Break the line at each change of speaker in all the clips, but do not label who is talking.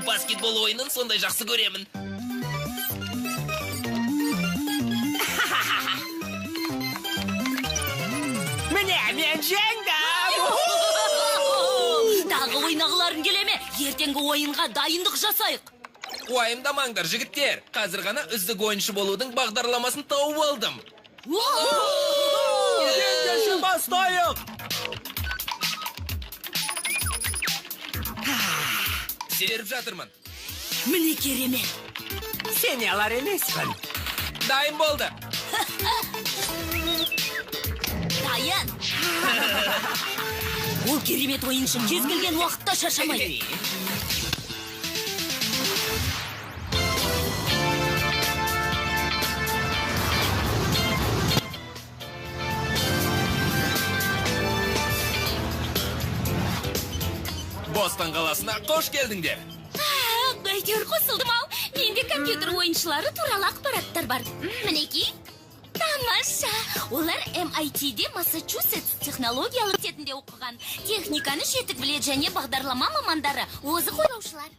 Баскетбол ойынын сондай жақсы көремін.
Міне, мен жеңдім!
Тағы ойнағыларың келеме? Ертеңгі ойынға дайындық жасайық.
Уайымдамаңдар, жігіттер. Қазір ғана үздік ойыншы болудың бағдарламасын тауып алдым.
Ендеше бастайық!
Серіп жатырмын.
Міне керемет.
Сен алар емеспін.
Дайын болды.
Дайын. Ол керемет ойыншы кез келген уақытта шаршамайды.
Бостон қаласына қош келдіңдер.
Әйтеуір қосылдым-ау. Менде компьютер ойыншылары туралы ақпараттар бар. Мінеки, тамаша. Олар MIT-де Массачусетс технологиялық тетінде оқыған. Техниканы жетік біледі және бағдарлама мамандары, озық ойлаушылар.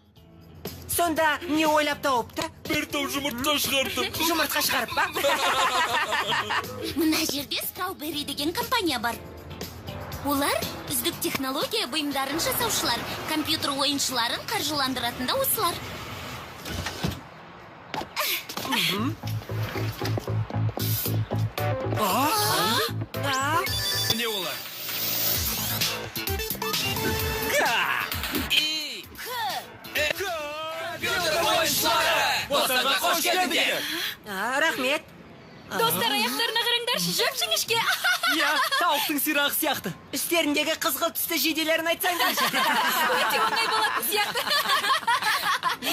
Сонда не ойлап тауыпты?
Бір топ жұмыртқа шығардым.
Жұмыртқа шығарып па?
Мына жерде Strawberry деген компания бар. Олар үздік технология бұйымдарын жасаушылар, компьютер ойыншыларын қаржыландыратын да осылар.
Не олар? Компьютер ойыншылары! Бостонға қош келдіңдер!
Рахмет.
Достар, аяқтарына қараңдаршы, жөп-жіңішке.
Я, тауықтың сирағы сияқты. Үстеріндегі қызғылт түсті жейделерін айтсаңдаршы.
Өте оңай болатын сияқты.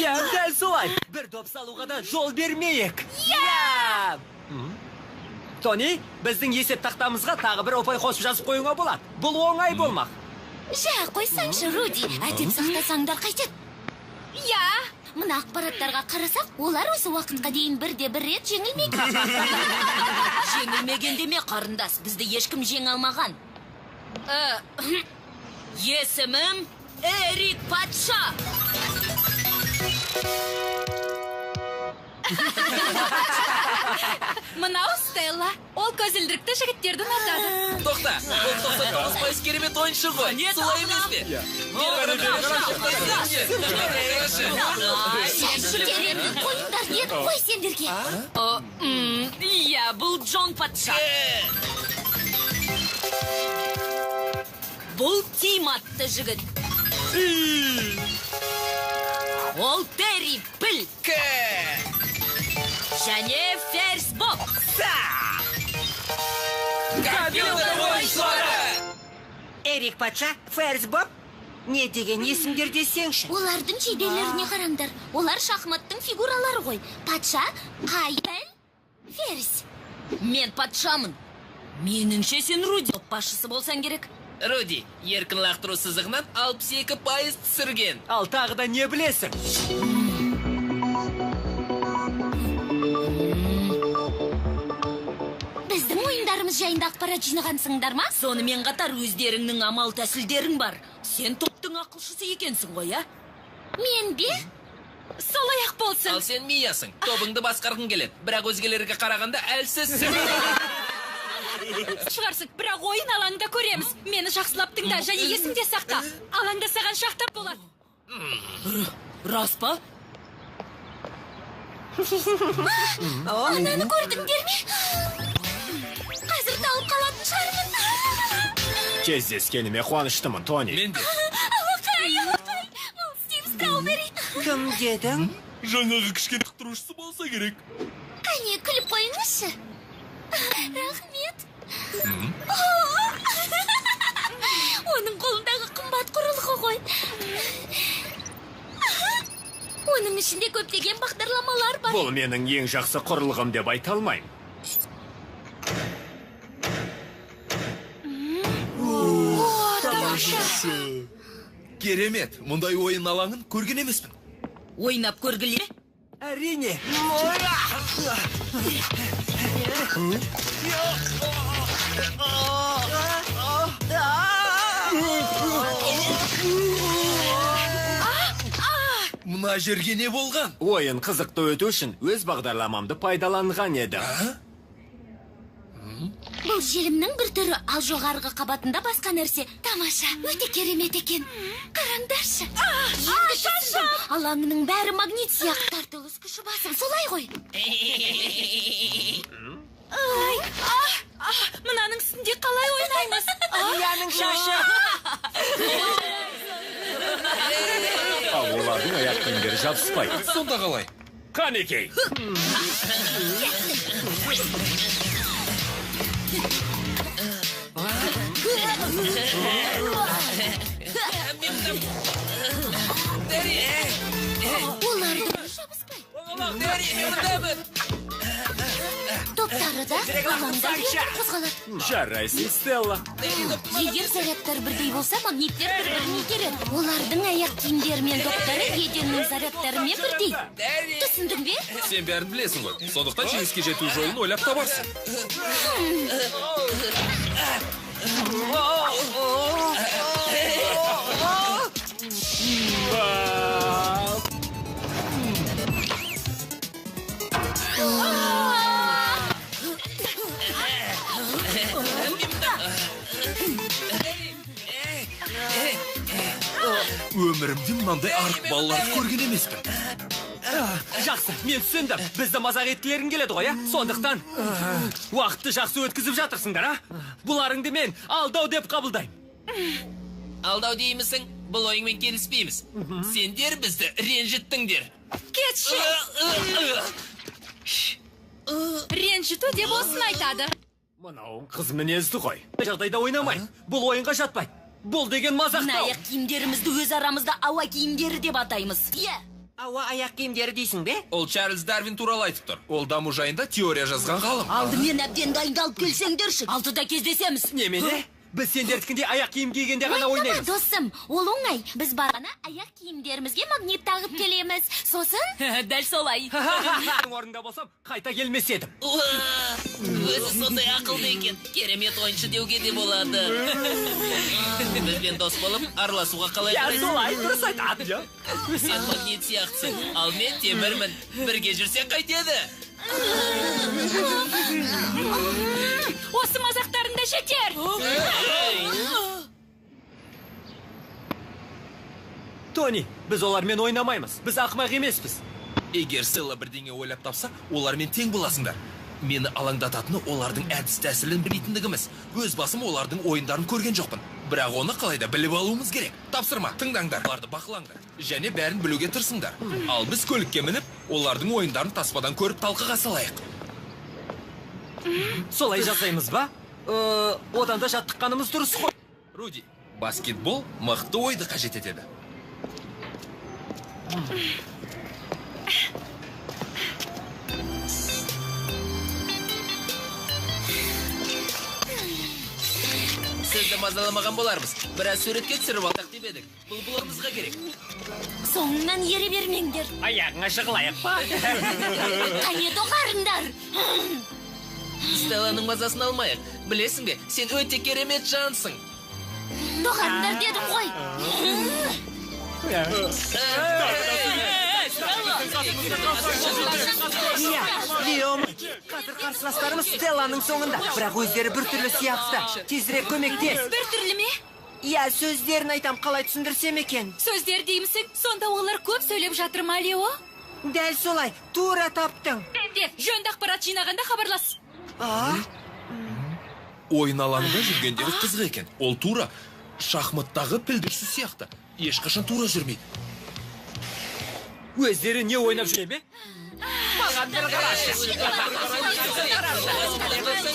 Я, дәл солай. Бір доп салуға да жол бермейік. Я! Тони, біздің есеп тақтамызға тағы бір опай қосып жазып қойуға болады. Бұл оңай болмақ.
Жа, қойсаңшы, Руди, әдеп сақтасаңдар қайтеді. Я, мына ақпараттарға қарасақ, олар осы уақытқа дейін бірде-бір рет жеңілмеген. Жеңілмеген деме, қарындас, бізді ешкім жеңе алмаған. Есімім Эрик Патша. Мынау Стелла. Ол көзілдірікті жігіттерді ұнатады.
Тоқта, ол 99% керемет ойыншы ғой. Солай емес пе?
Керемет ойындар еді қой сендерге. Иә, бұл Джон Патша. Бұл Тим атты жігіт. Ол Терри Піл. Және Ферс Боб.
Компьютер ойыншылары!
Эрик Патша, Ферс Боб. Не деген есімдер десеңші?
Олардың жейделеріне қараңдар. Олар шахматтың фигуралары ғой. Патша, Қайпен, Ферс. Мен патшамын. Меніңше сен Руди басшысы болсаң керек.
Руди, еркін лақтыру сызығынан 62% түсірген.
Ал тағы да не білесің?
Біздің ойындарымыз жайында ақпарат жинағансыңдар ма? Сонымен қатар өздеріңнің амал тәсілдерің бар. Сен топтың ақылшысы екенсің ғой, а? Мен бе? Солай ақ болсын.
Ал сен Миясың. Тобыңды басқарғың келеді. Бірақ өзгелерге қарағанда әлсізсің.
Шығарсық, бірақ ойын алаңда көреміз. Мені жақсылап тыңда және есімде сақта. Алаңда саған шақтап болады. Рас па? Ананы көрдіңдер ме? Қазір тауып қалатын шығармын.
Кездескеніме қуаныштымын, Тони.
Мен де.
Кім дедің?
Жаңағы кішкене құқтырушысы болса керек.
Қане, күліп қойыңызшы. Рахмет. Оның қолындағы қымбат құрылғы ғой. Оның ішінде көптеген бағдарламалар бар.
Бұл менің ең жақсы құрылғым деп айта алмаймын.
Керемет, мұндай ойын алаңын көрген емеспін.
Ойнап көргіле?
Әрине.
Мұна жерге не болған?
Ойын қызықты өту үшін өз бағдарламамды пайдаланған едім.
Бұл желімнің бір түрі, ал жоғарғы қабатында басқа нәрсе. Тамаша, өте керемет екен. Қараңдаршы. Шашам! Алаңының бәрі магнит сияқты. Тартылыс күші басым, солай ғой. Мынаның үстінде қалай ойнаймыз?
Яның шашы. Ал олардың аяқ киімдері жабыспайды.
Сонда қалай?
Қанекей.
Оларды жабыспай. Топтары да алаңда бетер қозғалады.
Жарайсың, Стелла.
Егер зарядтар бірдей болса, магниттер бір-біріне келеді. Олардың аяқ киімдері мен топтары еденнің зарядтарымен бірдей. Түсіндің бе?
Сен бәрін білесің ғой. Сондықтан жеңіске жету жолын ойлап табарсың. Өмірімде мынандай арық балаларды көрген емеспін.
Жақсы, мен түсіндім. Бізді мазақ еткілерің келеді ғой, сондықтан уақытты жақсы өткізіп жатырсыңдар, Бұларыңды мен алдау деп қабылдаймын.
Алдау деймісің? Бұл ойыңмен келіспейміз. Сендер бізді ренжіттіңдер.
Кетші! Ренжіту деп осын айтады.
Мынауың қыз мінезді ғой. Жағдайда ойнамай. Бұл ойынға жатпайды. Бұл деген мазақтау.
Аяқ киімдерімізді өз арамызда ауа киімдері деп атаймыз.
Ауа аяқ киімдері дейсің бе?
Ол Чарльз Дарвин туралы айтып тұр. Ол даму жайында теория жазған ғалым.
Алдымен әбден дайындалып келсеңдерші. Алтыда кездесеміз.
Немене? Біз сендердікінде аяқ киім кигенде ғана ойнаймыз.
Досым, ол оңай. Біз барғана аяқ киімдерімізге магнит тағып келеміз. Сосын? Дәл солай.
Орында болсам, қайта келмес едім.
Өзі сондай ақылды екен. Керемет ойыншы деуге де болады. Бізбен дос болып, араласуға қалай қарайсың?
Солай, дұрыс айтады,
Сен магнит сияқтысың, ал мен темірмін. Бірге жүрсек қайтеді?
Осы мазақтарында жетер.
Тони, біз олармен ойнамаймыз. Біз ақымақ емеспіз.
Егер Стелла бірдеңе ойлап тапса, олармен тең боласыңдар. Мені алаңдататыны олардың әдіс тәсілін білмейтіндігіміз. Өз басым олардың ойындарын көрген жоқпын. Бірақ оны қалайда біліп алуымыз керек. Тапсырма, тыңдаңдар, оларды бақылаңдар. Және бәрін білуге тырысыңдар. Ал біз көлікке мініп, олардың ойындарын таспадан көріп талқыға салайық.
Солай жасаймыз ба? Одан да жаттыққанымыз дұрыс қой.
Руди, баскетбол мықты ойды қажет етеді.
Сізді мазаламаған болармыз. Біраз суретке түсіріп алдық деп едік. Бұл блогымызға керек.
Соңынан ере бермеңдер.
Аяғыңа жығылайық па?
Қане доғарыңдар.
Стелланың мазасын алмайық. Білесің бе, сен өте керемет жансың.
Доғарыңдар дедім ғой.
Леом, қазір қарсыластарымыз Стелланың соңында. Бірақ өздері бір түрлі сияқты. Тезірек көмектес.
Бір түрлі ме?
Сөздерін айтам, қалай түсіндірсем екен.
Сөздер деймісің, сонда олар көп сөйлеп жатыр ма, Лео?
Дәл солай, тура таптың.
Жөнді ақпарат жинағанда хабарлас.
Ойын алаңында жүргендегі қызық екен. Ол тура шахматтағы пілдірші сияқты. Ешқашан тура жүрмейді.
Өздері не ойнап жүре ме? Маған бір қарашы.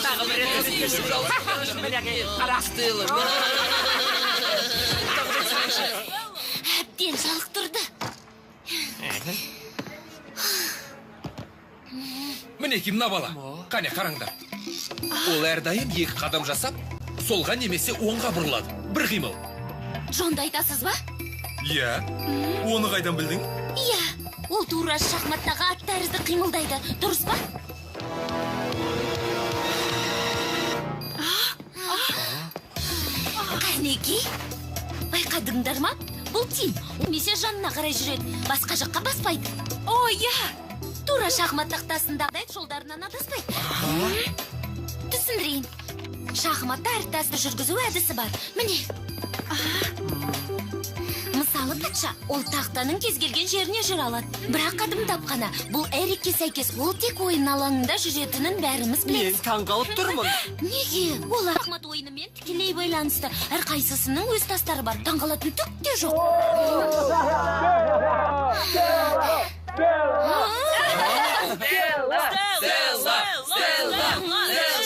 Тағы бір рет
әбден жалықтырды.
Мінеки мына бала. Қане қараңдар. Ол әрдайым 2 қадам жасап, солға немесе оңға бұрылады. Бір қимыл.
Джонды айтасыз ба?
Иә. Оны қайдан білдің?
Иә, ол тура шахматтағы ат тәрізді қимылдайды. Дұрыс па? Қанеки? Байқадыңдар ма? Бұл Тим. Немесе жанына қарай жүреді. Басқа жаққа баспайды. О, иә. Тура шахмат тақтасындағы жолдарынан адаспайды. Түсіндірейін. Шахматта әртасты жүргізу әдісі бар. Міне. Мысалы патша, ол тақтаның кез келген жеріне жүре алады. Бірақ қадымдап қана, бұл әрекке сәйкес ол тек ойын алаңында жүретінін бәріміз
Мен
білеміз.
таңғалып тұрмын.
Неге? Ол шахмат ойынымен тікелей байланысты. Әрқайсысының өз тастары бар. Таңғалатын түк те жоқ.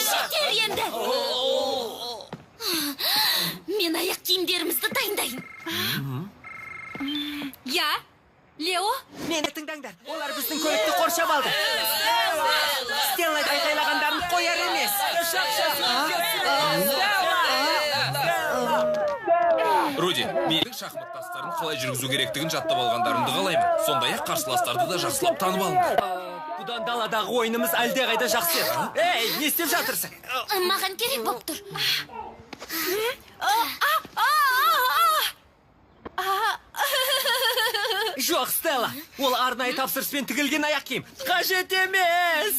Жетер енді. Мен аяқ киімдерімізді дайындайын. Я, Лео?
Мені тыңдаңдар. Олар біздің көлікті қоршап алды. Стелла айқайлағандарын қояр емес.
Руди, менің шахмат тастарын қалай жүргізу керектігін жаттап алғандарымды қалаймын. Сондай-ақ қарсыластарды да жақсылап танып алыңдар.
Бұдан даладағы ойынымыз әлде қайда жақсы. Ей, не істеп жатырсың?
Маған керек болып тұр.
Жоқ, Стелла. Ол арнайы тапсырыспен тігілген аяқ киім. Қажет емес.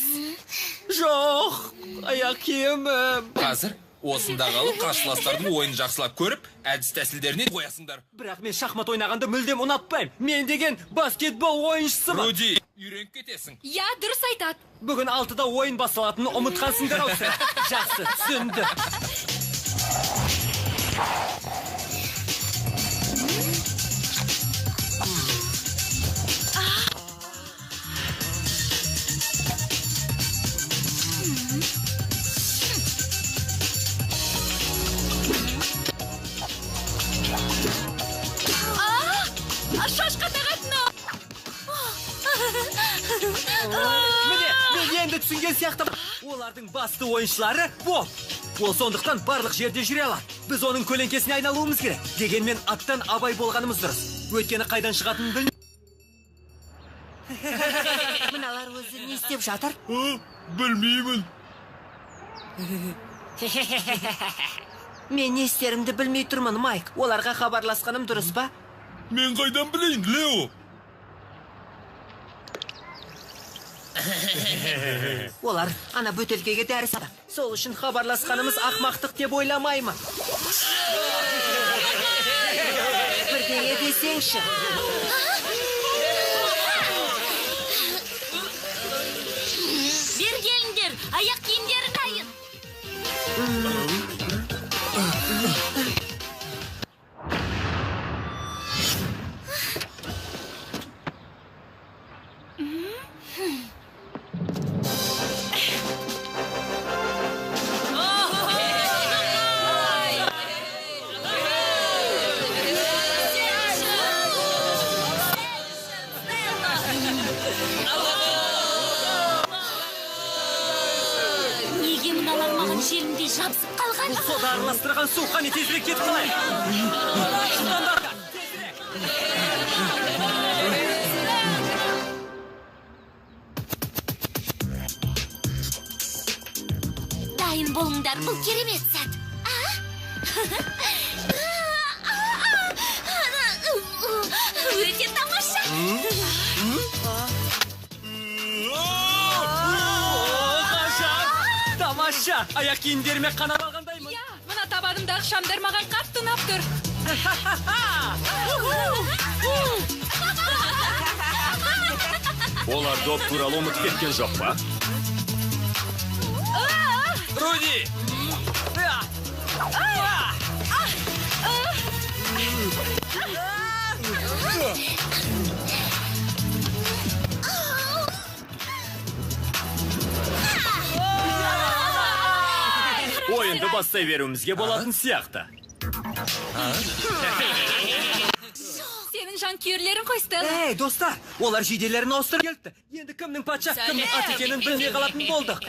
Жоқ, аяқ киімім.
Қазір осында қалып қарсыластардың ойын жақсылап көріп, әдіс тәсілдеріне қоясыңдар.
Бірақ мен шахмат ойнағанды мүлдем ұнатпаймын. Мен деген баскетбол ойыншысымын.
Руди, үйреніп кетесің.
Я, дұрыс айтады.
Бүгін 6-да ойын басталатынын ұмытқансыңдар ау сен. Жақсы, түсінді.
Шашқа тағатына.
Міне, мен енді түсінген сияқты. Олардың басты ойыншылары Боб. Ол сондықтан барлық жерде жүре алады. Біз оның көлеңкесіне айналуымыз керек. Дегенмен аттан абай болғанымыз дұрыс. Өйткені қайдан шығатынын біл.
Мыналар өзі не істеп жатыр?
Білмеймін.
Мен не істерімді білмей тұрмын, Майк.
Оларға хабарласқаным дұрыс па?
Мен қайдан білейін, Лео?
Олар ана бөтелкеге дәріс адам.
Сол үшін хабарласқанымыз ақмақтық деп ойламаймын.
Бірдеңе десеңші.
Бер келіңдер, аяқ киімдері дайын. Неге мыналар маған желімдей жабысып қалған?
Сода араластырған су қане тезірек кетіп қалайық. Шыдаңдар, тезірек.
Дайын болыңдар, бұл керемет сәт. Өте тамаша.
Тамаша, аяқ киімдеріме қанат алғандаймын.
Мына табанымдағы шамдар маған қатты ұнап тұр.
Олар доп туралы ұмытып кеткен жоқ па?
Руди!
бастай беруімізге болатын сияқты.
Сенің жанкүйерлерің қойсты.
Ей, достар, олар жейделерін ауыстырып келіпті. Енді кімнің патша, кімнің ат екенін білмей қалатын болдық.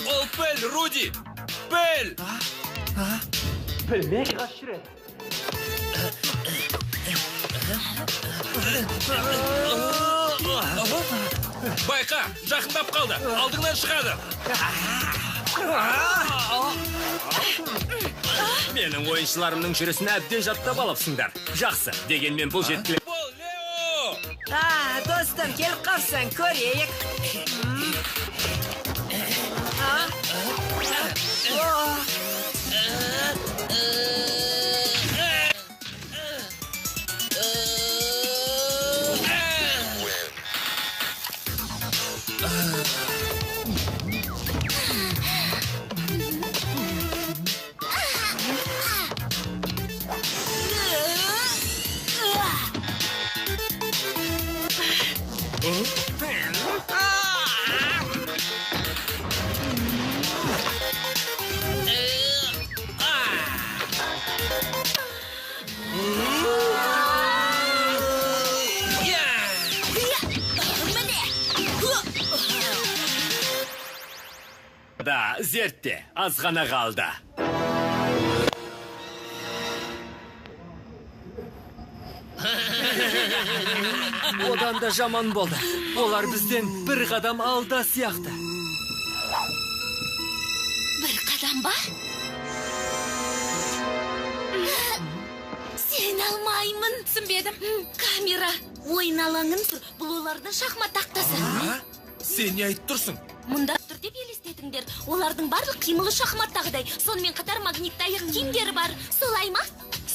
Ол Пел, Руди! Пел!
Білмей қашырет.
Байқа, жақындап қалды. Алдыңнан шығады.
Менің ойыншыларымның жүрісін әбден жаттап алыпсыңдар. Жақсы, дегенмен бұл жеткілік.
Бол, Лео!
Достым, келіп қалсаң, көрейік.
Да, зертте, аз ғана қалды.
Одан да жаман болды. Олар бізден бір қадам алда сияқты.
Бір қадам ба? Сен алмаймын.
Түсінбедім.
Камера, ойын алаңын тұр. Бұл олардың шахмат тақтасы.
Сен не айтып тұрсың?
Мұнда тұр деп елестетіңдер. Олардың барлық қимылы шахматтағыдай. Сонымен қатар магниттайық киімдері бар. Солай ма?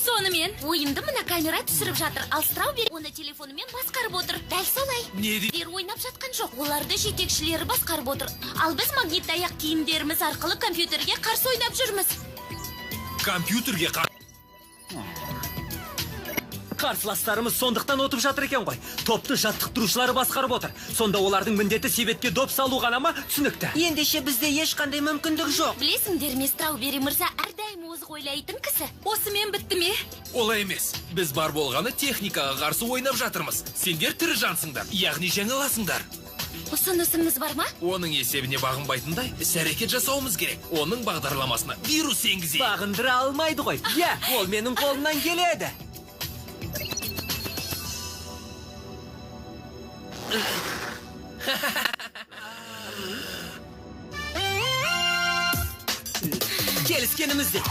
Сонымен.
Ойынды мына камера түсіріп жатыр. Ал Страубери оны телефонымен басқарып отыр. Дәл солай.
Не дейді?
Бер ойнап жатқан жоқ. Оларды жетекшілері басқарып отыр. Ал біз магниттайық киімдеріміз арқылы компьютерге қарсы ойнап жүрміз.
Компьютерге
Қарсыластарымыз сондықтан отып жатыр екен ғой. Топты жаттықтырушылары басқарып отыр. Сонда олардың міндеті себетке доп салу ғана ма? Түсінікті.
Ендеше бізде ешқандай мүмкіндік жоқ.
Білесіңдер ме, Страубери мырза әрдайым озық ойлайтын кісі.
Осымен бітті ме?
Олай емес. Біз бар болғаны техникаға қарсы ойнап жатырмыз. Сендер тірі жансыңдар, яғни жеңіласыңдар.
Ұсынысыңыз бар ма?
Оның есебіне бағынбайтындай іс-әрекет жасауымыз керек. Оның бағдарламасына вирус енгізейік.
Бағындыра алмайды ғой. Иә, ол менің қолымнан келеді. Келіскенімізде.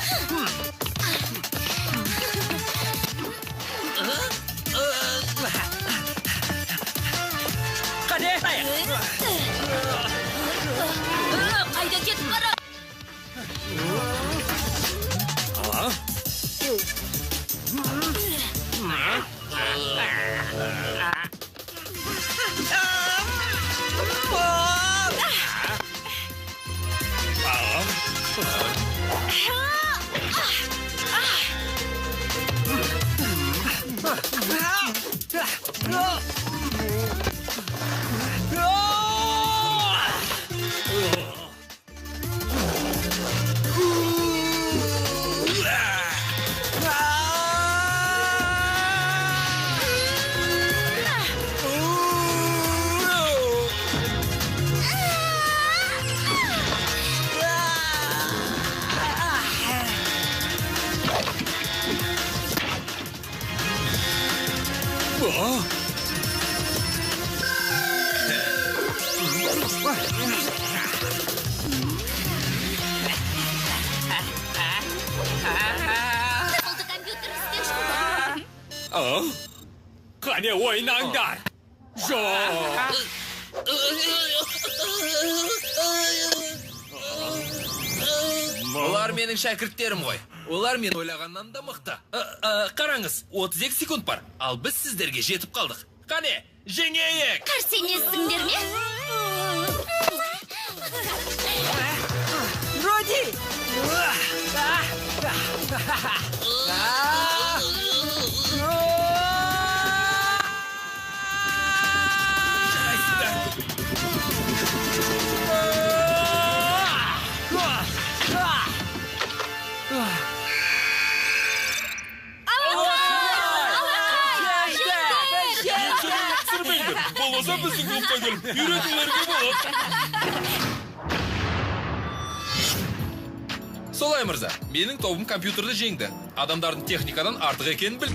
Қане?
Қайда кетіп барам? Болды компьютер істен шықты.
Қане ойнаңдар. Жоқ.
Олар менің шәкірттерім ғой. Олар мен ойлағаннан да мықты. Қараңыз, 32 секунд бар. Ал біз сіздерге жетіп қалдық. Қане, жеңейік!
Қарсы емессіңдер ме?
Болмаса біздің клубқа келіп үйретулерге болады. Солай мырза, менің тобым компьютерді жеңді. Адамдардың техникадан артық екенін біл.